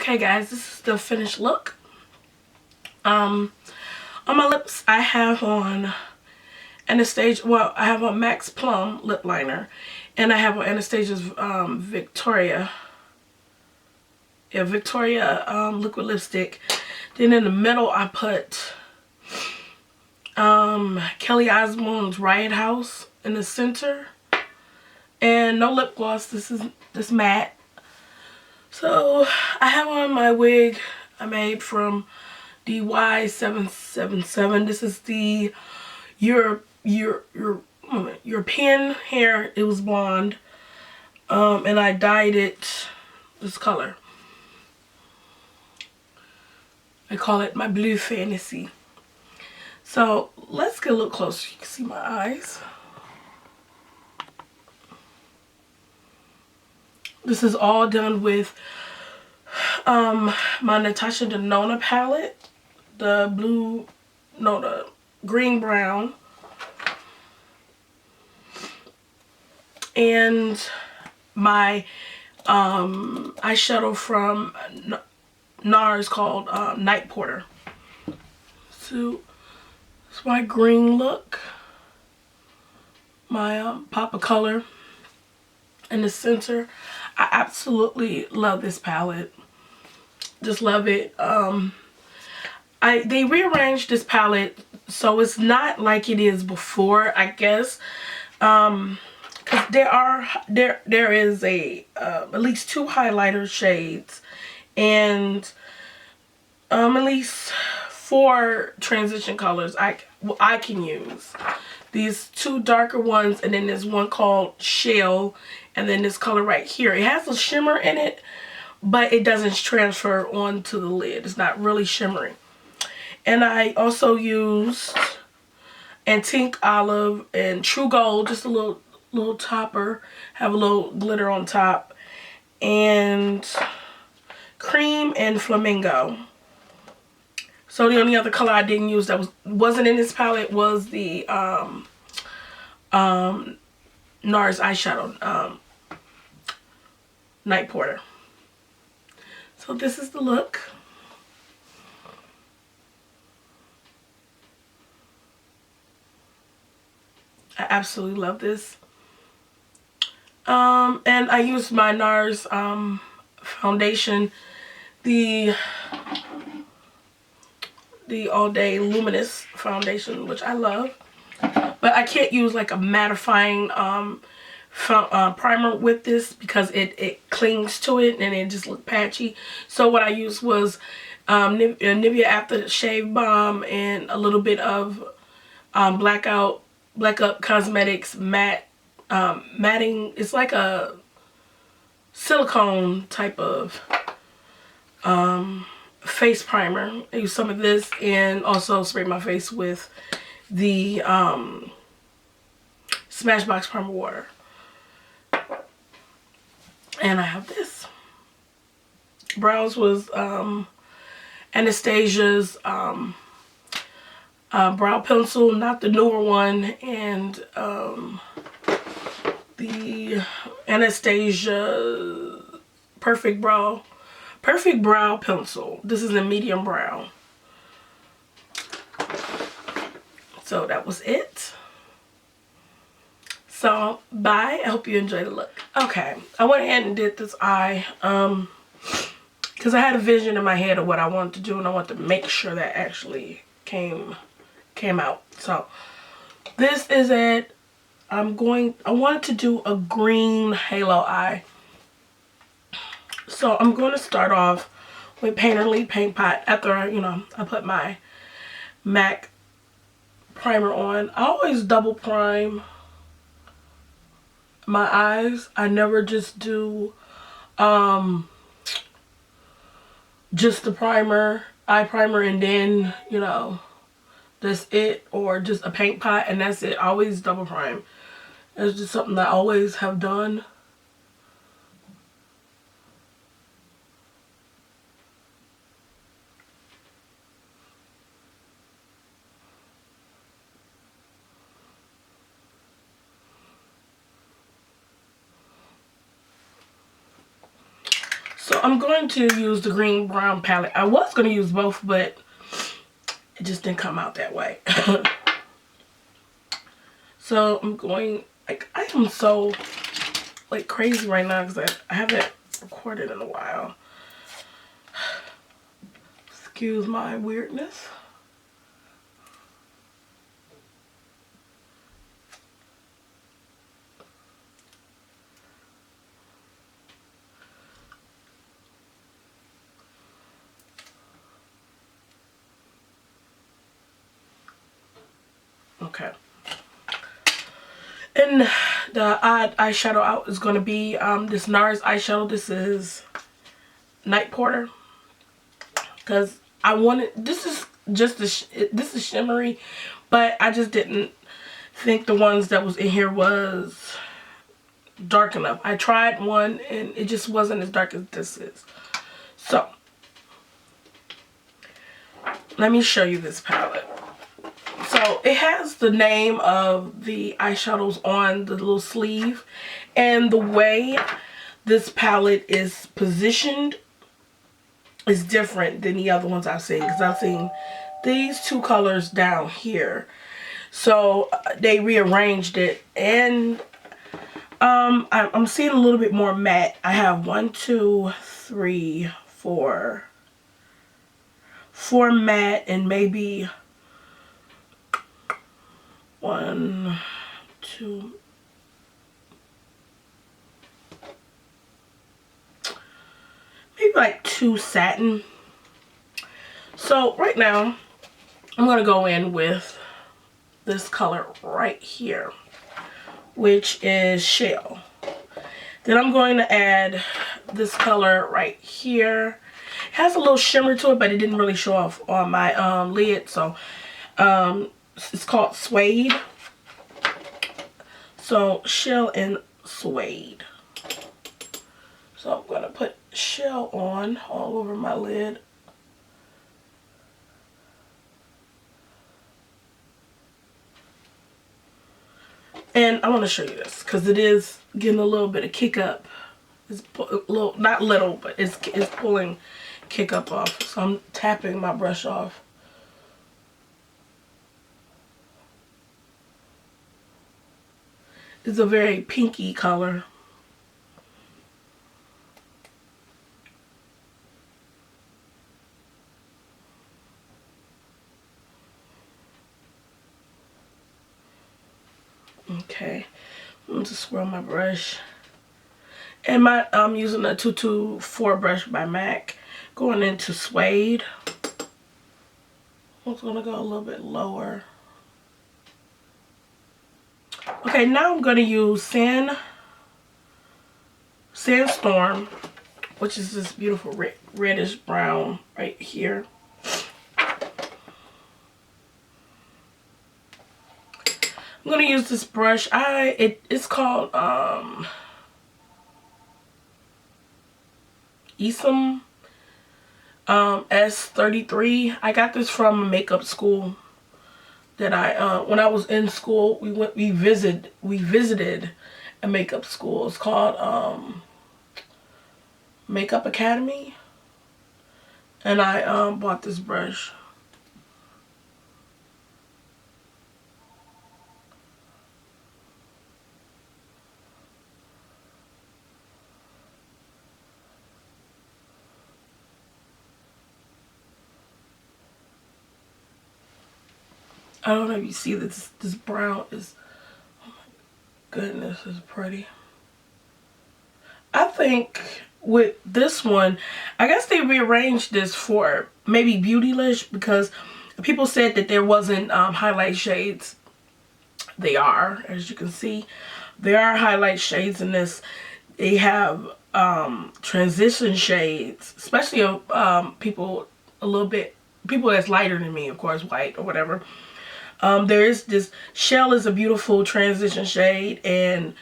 Okay guys, this is the finished look. On my lips I have on Anastasia, well I have on Max Plum lip liner, and I have on Anastasia's Victoria liquid lipstick. Then in the middle I put Kelly Osbourne's Riot House in the center, and no lip gloss. This is matte. So I have on my wig I made from DY777. This is the European hair. It was blonde, and I dyed it this color. I call it my blue fantasy. So let's get a little closer. You can see my eyes. This is all done with my Natasha Denona palette, the green brown, and my eyeshadow from NARS called Night Porter. So it's my green look, my pop of color in the center. I absolutely love this palette. Just love it. They rearranged this palette so it's not like it is before, I guess. Cause there is at least 2 highlighter shades and at least 4 transition colors I can use. These 2 darker ones, and then there's one called Shell, and then this color right here. It has a shimmer in it, but it doesn't transfer onto the lid. It's not really shimmering. And I also used Antique Olive and True Gold, just a little topper, have a little glitter on top, and Cream and Flamingo. So the only other color I didn't use that wasn't in this palette was the NARS eyeshadow, Night Porter. So this is the look. I absolutely love this. And I used my NARS foundation, the All Day Luminous foundation, which I love. But I can't use like a mattifying primer with this because it clings to it and it just look patchy. So what I used was Nivea After Shave Balm and a little bit of Black Up Cosmetics matte matting. It's like a silicone type of face primer. I use some of this and also spray my face with the Smashbox Primer Water. And I have this. Brows was Anastasia's brow pencil, not the newer one, and the Anastasia Perfect Brow Pencil. This is a medium brown. So that was it. So bye. I hope you enjoyed the look. Okay, I went ahead and did this eye because I had a vision in my head of what I wanted to do, and I wanted to make sure that actually came out. So this is it. I wanted to do a green halo eye. So I'm going to start off with Painterly Paint Pot after I put my MAC primer on. I always double prime my eyes. I never just do just the eye primer, and then that's it, or just a paint pot and that's it. I always double prime. It's just something that I always have done. So I'm going to use the green brown palette. I was going to use both, but it just didn't come out that way. So I'm going, like, I am so, like, crazy right now because I haven't recorded in a while. Excuse my weirdness. Okay. And the odd eyeshadow out is going to be this NARS eyeshadow. This is Night Porter. Because I wanted, this is just, this is shimmery. But I just didn't think the ones that was in here was dark enough. I tried one and it just wasn't as dark as this is. So, let me show you this palette. So it has the name of the eyeshadows on the little sleeve, and the way this palette is positioned is different than the other ones I've seen, because I've seen these two colors down here. So they rearranged it, and I'm seeing a little bit more matte. I have 1, 2, 3, 4 matte, and maybe 1, 2, maybe like 2 satin. So right now I'm going to go in with this color right here, which is Shell. Then I'm going to add this color right here. It has a little shimmer to it, but it didn't really show off on my lid. So it's called Suede. So Shell and Suede. So I'm going to put Shell on all over my lid. And I want to show you this because it is getting a little bit of kick up. It's a little, not little, but it's pulling kick up off. So I'm tapping my brush off. It's a very pinky color. Okay, I'm going to swirl my brush. And I'm using a 224 brush by MAC. Going into Suede. I'm going to go a little bit lower. Okay, now I'm going to use Sandstorm, which is this beautiful reddish brown right here. I'm going to use this brush. It's called Esam S33. I got this from a makeup school that when I was in school, we visited a makeup school. It's called Makeup Academy, and I bought this brush. I don't know if you see this brown is, oh my goodness, it's pretty. I think with this one, I guess they rearranged this for maybe Beautylish, because people said that there wasn't highlight shades. They are, as you can see, there are highlight shades in this. They have transition shades, especially people that's lighter than me, of course, white or whatever. There is this Shell is a beautiful transition shade, and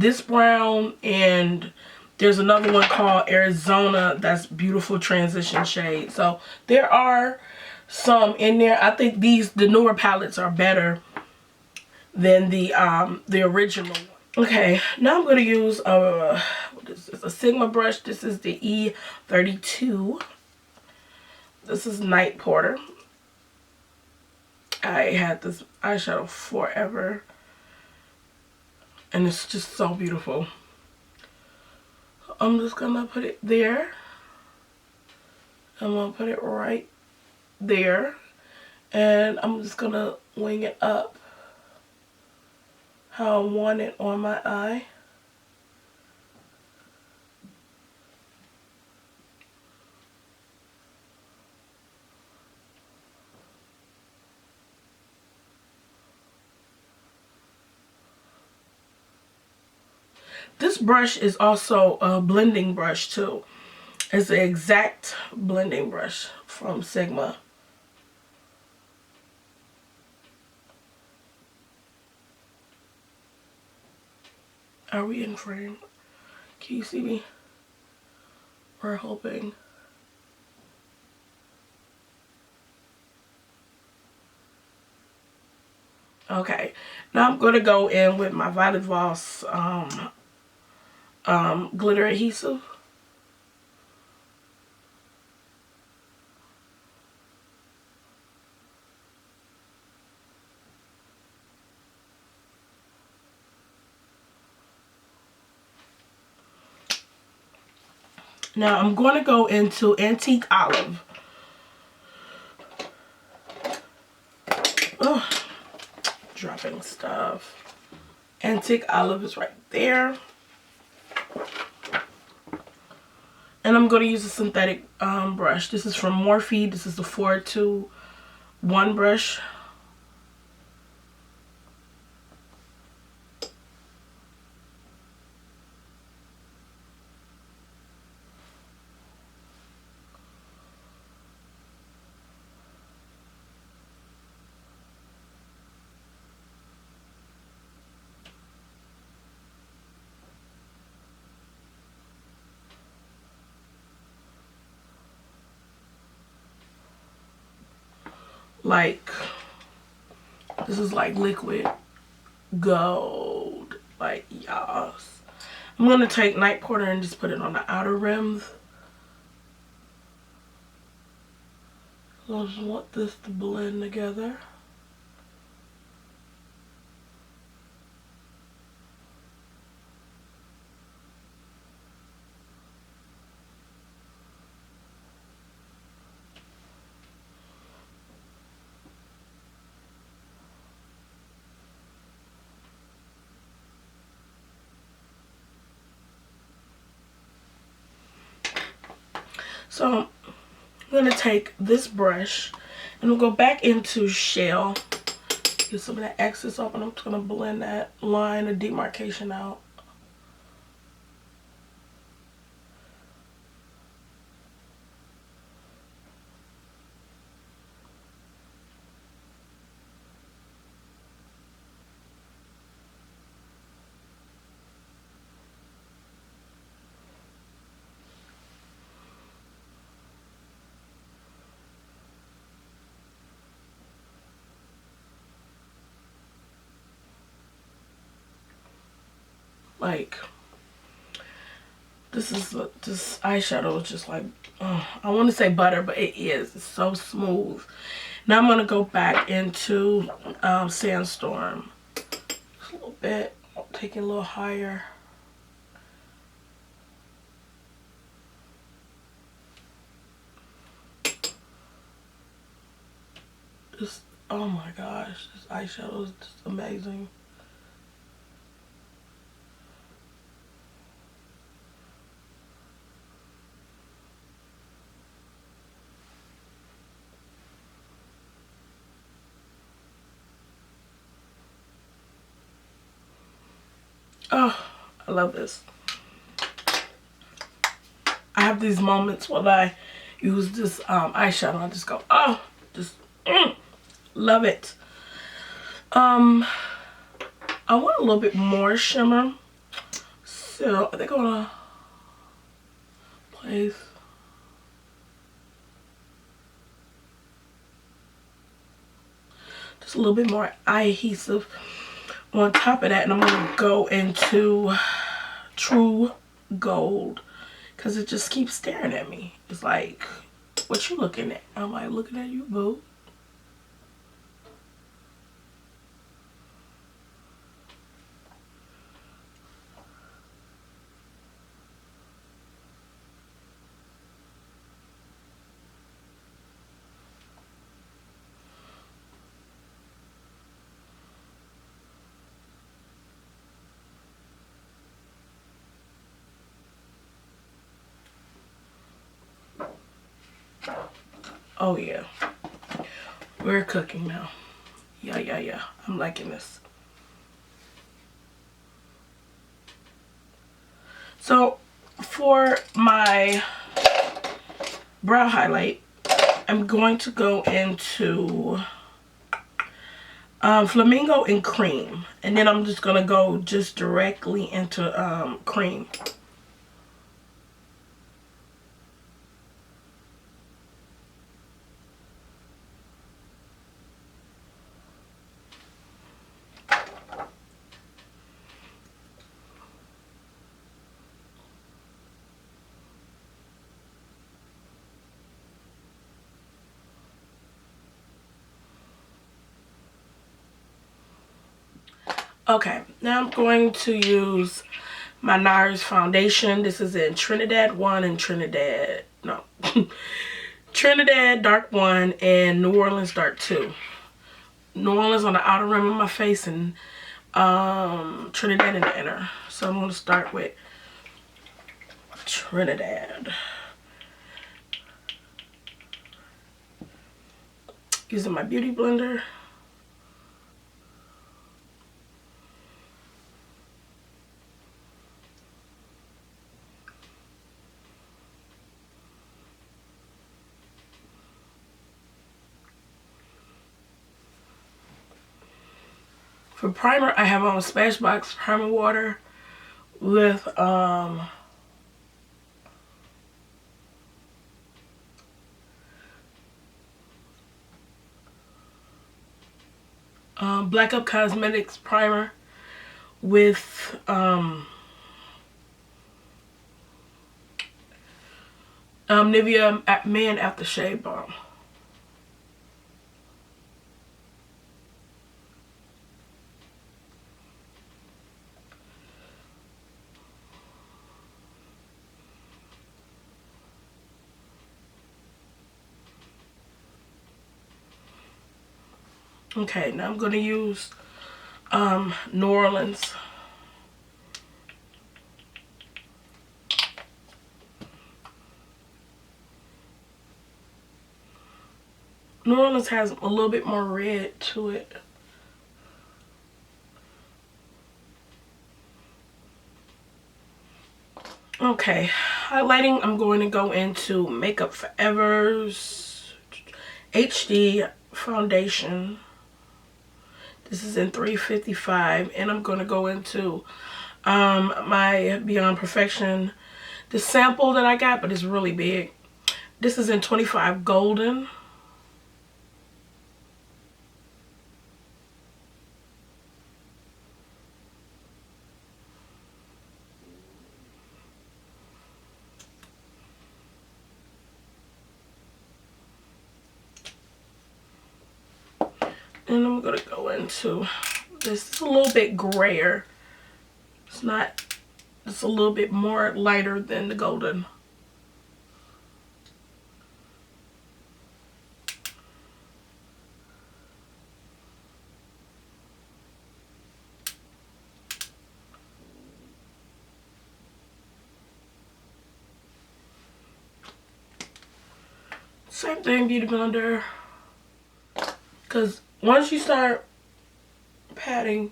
this brown, and there's another one called Arizona that's beautiful transition shade. So there are some in there. I think the newer palettes are better than the original one. Okay, now I'm going to use What is this? A Sigma brush. This is the E32. This is Night Porter. I had this eyeshadow forever, and it's just so beautiful. I'm just gonna put it there. I'm gonna put it right there, and I'm just gonna wing it up how I want it on my eye. This brush is also a blending brush too. It's the exact blending brush from Sigma. Are we in frame? Can you see me? We're hoping. Okay, now I'm going to go in with my Violet Voss glitter adhesive. Now I'm going to go into Antique Olive. Oh, dropping stuff. Antique Olive is right there. And I'm going to use a synthetic brush. This is from Morphe. This is the 421 brush. Like, this is like liquid gold. Like, yes. I'm going to take Night Porter and just put it on the outer rims. I just want this to blend together. So I'm going to take this brush and we'll go back into Shell. Get some of that excess off, and I'm just going to blend that line of demarcation out. Like, this eyeshadow is just like, I want to say butter, but it is. It's so smooth. Now I'm going to go back into Sandstorm. Just a little bit. Take it a little higher. Just, oh my gosh, this eyeshadow is just amazing. Oh, I love this. I have these moments when I use this eyeshadow. I just go, oh, just love it. I want a little bit more shimmer, so I think I'm gonna place just a little bit more eye adhesive on top of that, and I'm gonna go into True gold because it just keeps staring at me. It's like, what you looking at? I'm like, looking at you, boo. Oh yeah, we're cooking now. Yeah. I'm liking this. So for my brow highlight, I'm going to go into Flamingo and Cream. And then I'm just going to go just directly into Cream. Okay, now I'm going to use my NARS foundation. This is in Trinidad 1 and Trinidad, no, Trinidad Dark 1 and New Orleans Dark 2. New Orleans on the outer rim of my face and Trinidad in the inner. So I'm going to start with Trinidad. Using my beauty blender. For primer, I have on Smashbox primer water with Black Up Cosmetics primer with Nivea Men Aftershave Balm. Okay, now I'm going to use New Orleans. New Orleans has a little bit more red to it. Okay, highlighting, I'm going to go into Makeup Forever's HD foundation. This is in 355, and I'm going to go into my Beyond Perfection, the sample that I got, but it's really big. This is in 25 Golden. And I'm going to go into this. It's a little bit grayer. It's not, it's a little bit more lighter than the Golden. Same thing, Beauty Blender. Because once you start patting,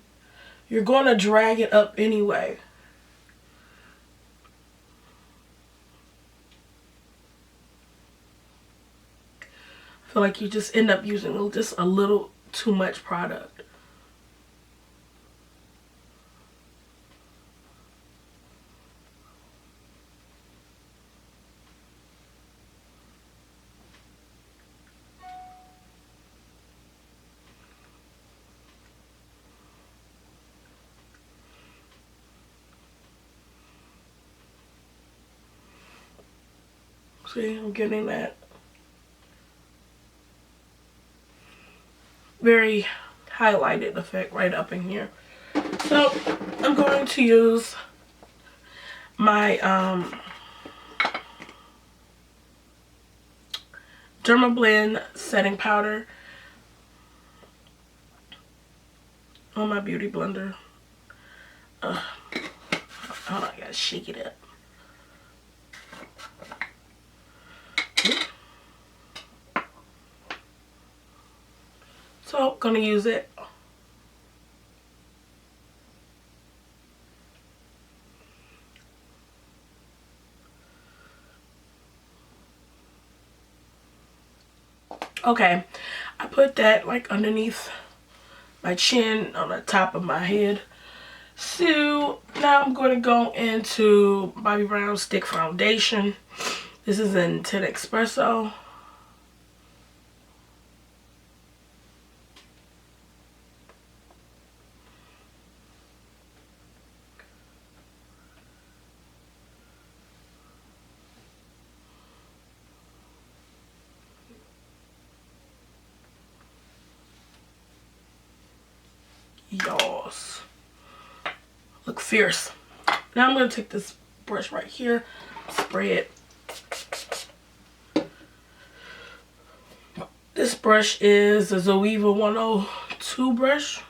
you're going to drag it up anyway. I feel like you just end up using just a little too much product. See, I'm getting that very highlighted effect right up in here. So I'm going to use my dermablend setting powder on my beauty blender. Hold on, I gotta shake it up. So I'm gonna use it. Okay, I put that like underneath my chin on the top of my head. So now I'm going to go into Bobbi Brown Stick Foundation. This is in 10 Espresso. Yours. Look fierce. Now I'm going to take this brush right here, spray it. This brush is the Zoeva 102 brush.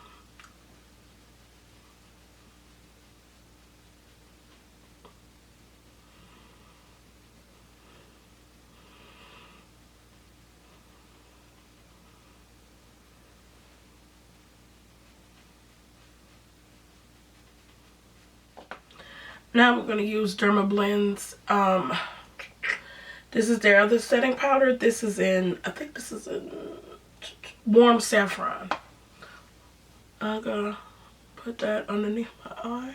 Now I'm going to use Dermablend's, this is their other setting powder. This is in, I think this is in Warm Saffron. I'm going to put that underneath my eye.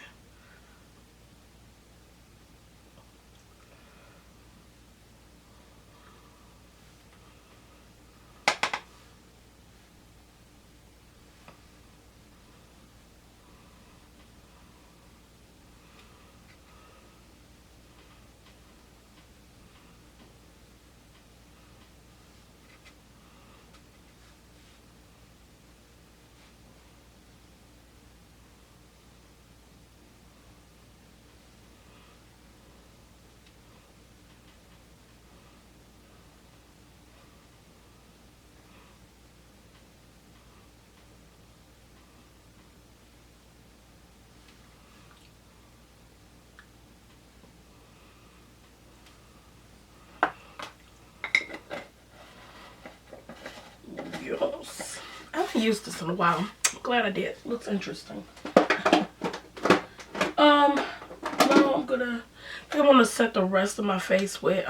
Yes. I haven't used this in a while. I'm glad I did. Looks interesting. Now I want to set the rest of my face with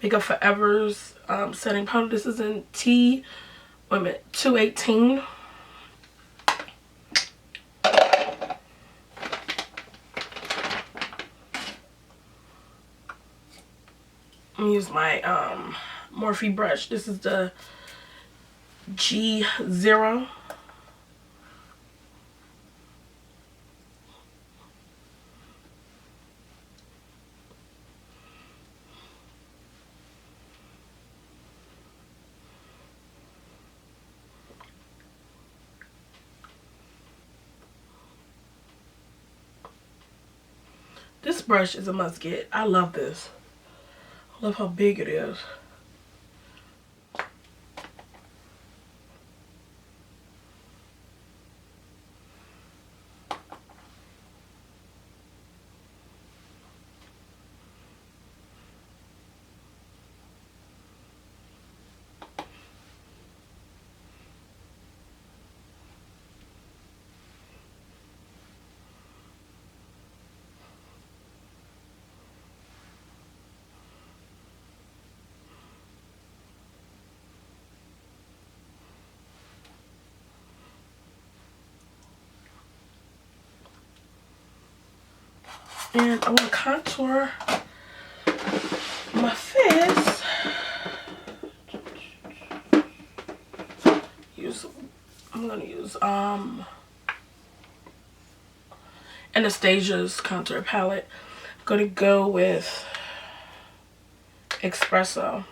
Makeup Forever's setting powder. This is in 218. I'm gonna use my Morphe brush. This is the G0. This brush is a must get. I love this. I love how big it is. And I want to contour my face. I'm going to use Anastasia's contour palette. I'm going to go with espresso.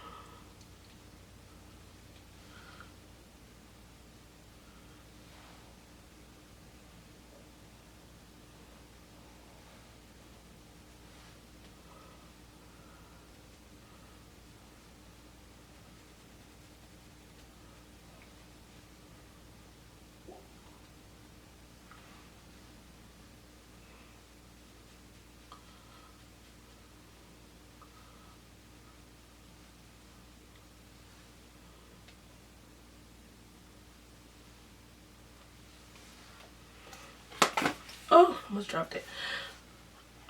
Oh, almost dropped it.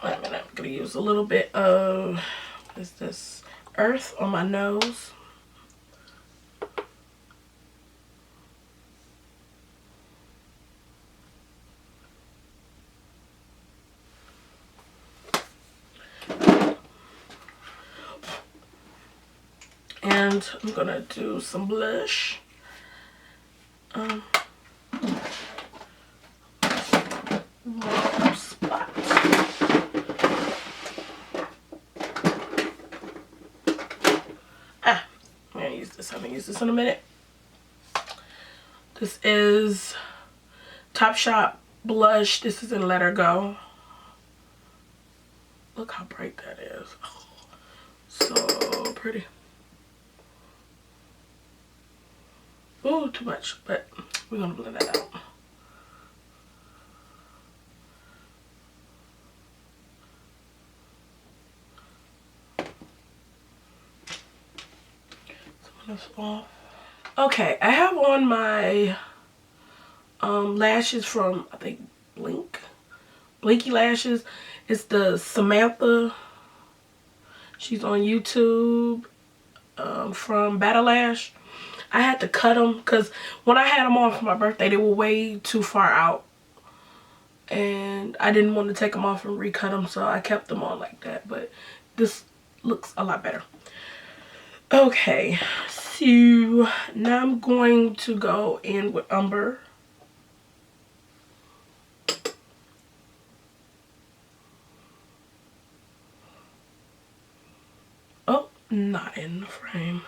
Wait a minute, I'm gonna use a little bit of, what is this, earth on my nose. And I'm gonna do some blush. Spot. I'm gonna use this. I'm gonna use this in a minute. This is Topshop blush. This is in Let Her Go. Look how bright that is. Oh, so pretty. Ooh, too much, but we're gonna blend that out. Off. Okay, I have on my lashes from, I think, Blinky Lashes. It's the Samantha. She's on YouTube, from Battle Lash. I had to cut them because when I had them on for my birthday, they were way too far out. And I didn't want to take them off and recut them, so I kept them on like that. But this looks a lot better. Okay, so now I'm going to go in with umber. Oh, not in the frame.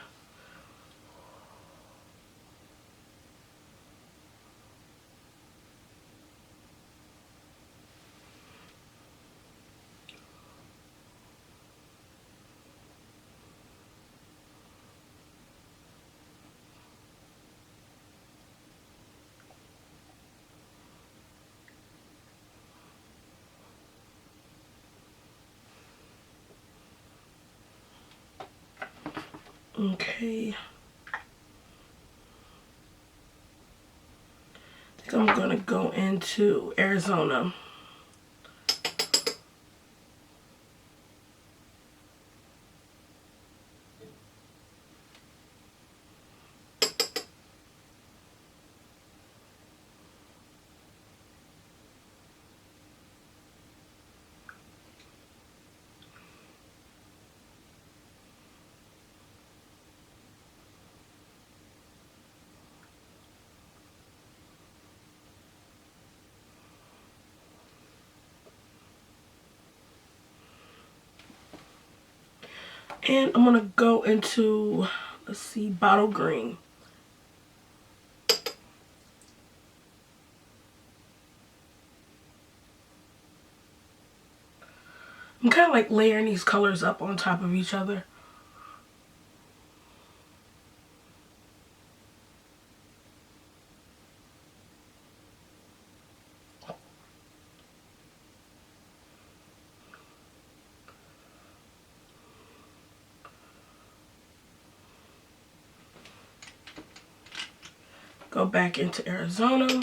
Okay. I think I'm gonna go into Arizona. And I'm gonna go into, let's see, bottle green. I'm kind of like layering these colors up on top of each other. Go back into Arizona.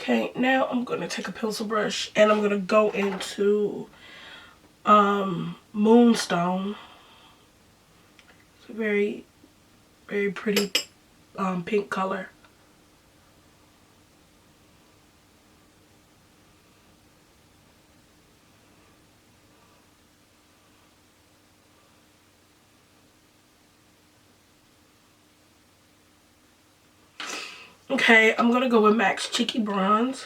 Okay, now I'm going to take a pencil brush and I'm going to go into Moonstone. It's a very, very pretty pink color. Okay, I'm gonna go with MAC's Cheeky Bronze.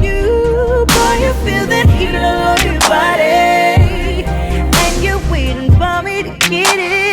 You, boy, you feel that heat all over your body, and you're waiting for me to get it.